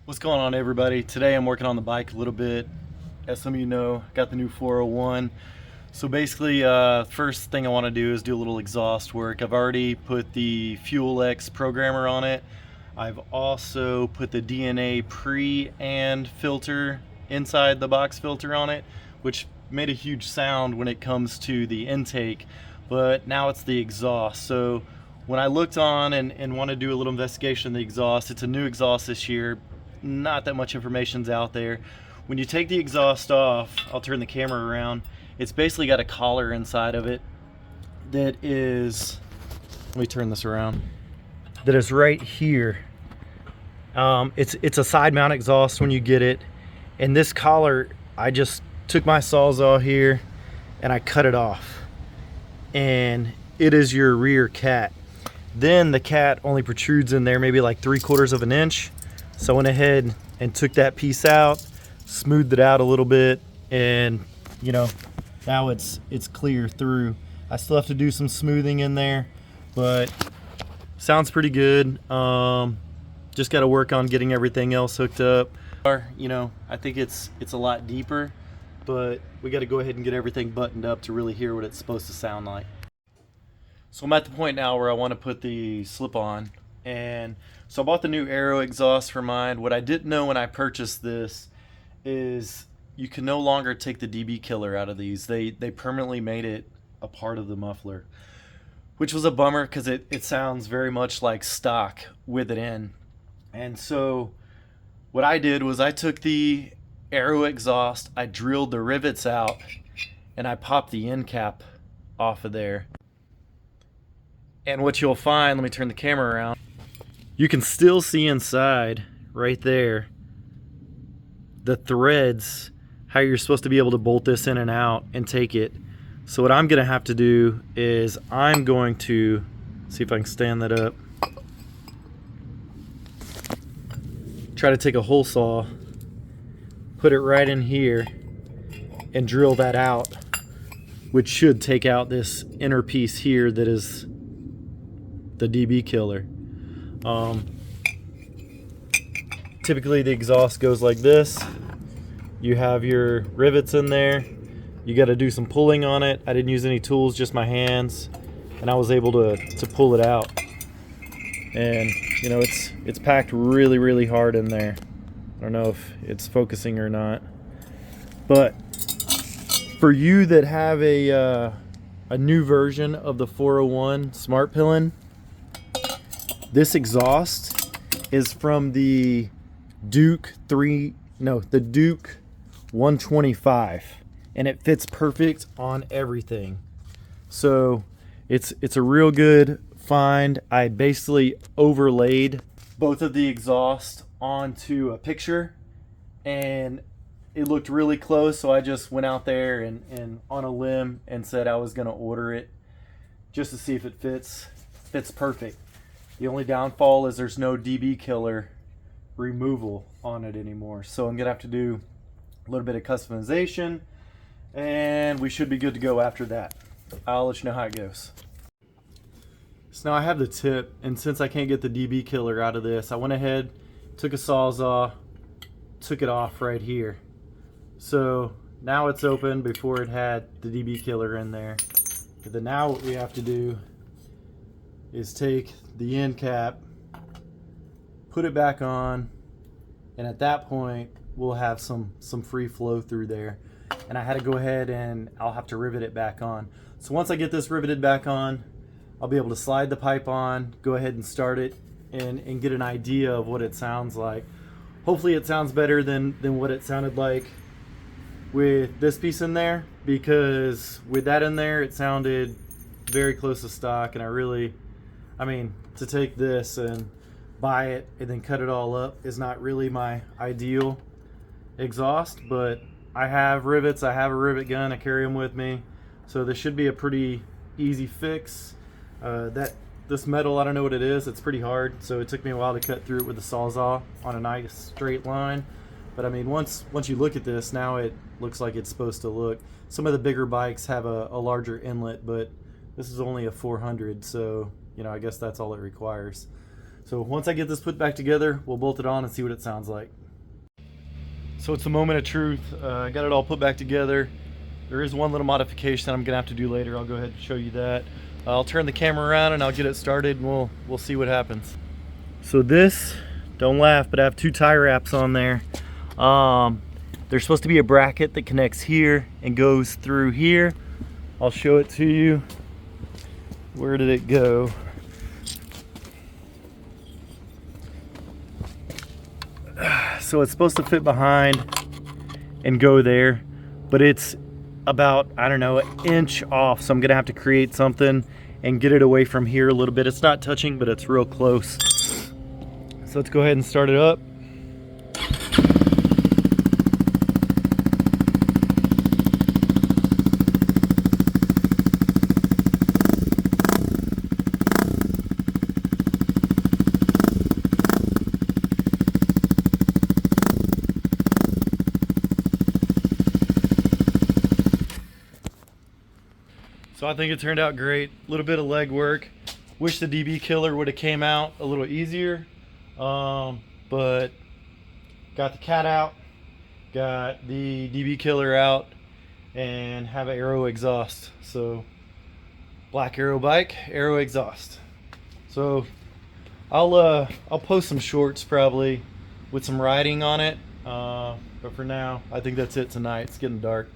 What's going on, everybody? Today I'm working on the bike a little bit. As some of you know, got the new 401. So basically, first thing I want to do is do a little exhaust work. I've already put the Fuel X programmer on it. I've also put the DNA pre and filter inside the box filter on it, which made a huge sound when it comes to the intake, but now it's the exhaust. So when I looked on and want to do a little investigation of the exhaust, it's a new exhaust this year. Not that much information's out there. When you take the exhaust off, I'll turn the camera around, it's basically got a collar inside of it that is, let me turn this around, that is right here. It's a side mount exhaust when you get it, and this collar, I just took my Sawzall here and I cut it off, and it is your rear cat. Then the cat only protrudes in there maybe like 3/4 of an inch. So I went ahead and took that piece out, smoothed it out a little bit, and you know, now it's clear through. I still have to do some smoothing in there, but sounds pretty good. Just got to work on getting everything else hooked up. You know, I think it's a lot deeper, but we got to go ahead and get everything buttoned up to really hear what it's supposed to sound like. So I'm at the point now where I want to put the slip on, and so I bought the new Aero exhaust for mine. What I didn't know when I purchased this is you can no longer take the dB killer out of these. They permanently made it a part of the muffler, which was a bummer because it sounds very much like stock with it in. And so what I did was I took the Aero exhaust, I drilled the rivets out, and I popped the end cap off of there. And what you'll find, let me turn the camera around, you can still see inside right there the threads, how you're supposed to be able to bolt this in and out and take it. So what I'm gonna have to do is I'm going to see if I can stand that up, try to take a hole saw, put it right in here and drill that out, which should take out this inner piece here that is the dB killer. Typically the exhaust goes like this. You have your rivets in there. You got to do some pulling on it. I didn't use any tools, just my hands, and I was able to pull it out. And you know, it's packed really hard in there. I don't know if it's focusing or not, but for you that have a new version of the 401 Svartpilen, this exhaust is from the Duke 125, and it fits perfect on everything. So it's a real good find. I basically overlaid both of the exhaust onto a picture, and it looked really close, so I just went out there and on a limb and said I was going to order it just to see if it fits perfect. The only downfall is there's no dB killer removal on it anymore. So I'm gonna have to do a little bit of customization, and we should be good to go after that. I'll let you know how it goes. So now I have the tip, and since I can't get the dB killer out of this, I went ahead, took a Sawzall, took it off right here. So now it's open before it had the dB killer in there. But then now what we have to do is take the end cap, put it back on, and at that point we'll have some free flow through there. And I had to go ahead and I'll have to rivet it back on. So once I get this riveted back on, I'll be able to slide the pipe on, go ahead and start it, and get an idea of what it sounds like. Hopefully it sounds better than what it sounded like with this piece in there, because with that in there it sounded very close to stock, and I mean, to take this and buy it and then cut it all up is not really my ideal exhaust, but I have rivets, I have a rivet gun, I carry them with me, so this should be a pretty easy fix. This metal, I don't know what it is, it's pretty hard, so it took me a while to cut through it with the Sawzall on a nice straight line. But I mean, once you look at this, now it looks like it's supposed to look. Some of the bigger bikes have a larger inlet, but this is only a 400, so you know, I guess that's all it requires. So once I get this put back together, we'll bolt it on and see what it sounds like. So it's the moment of truth. I got it all put back together. There is one little modification that I'm gonna have to do later. I'll go ahead and show you that. I'll turn the camera around and I'll get it started and we'll see what happens. So this, don't laugh, but I have 2 tie wraps on there. There's supposed to be a bracket that connects here and goes through here. I'll show it to you. Where did it go? So it's supposed to fit behind and go there, but it's about, I don't know, an inch off. So I'm gonna have to create something and get it away from here a little bit. It's not touching, but it's real close. So let's go ahead and start it up. So I think it turned out great. A little bit of leg work. Wish the DB killer would have came out a little easier, but got the cat out, got the DB killer out, and have an Aero exhaust. So black Aero bike, Aero exhaust. So I'll post some shorts probably with some riding on it, but for now I think that's it tonight. It's getting dark.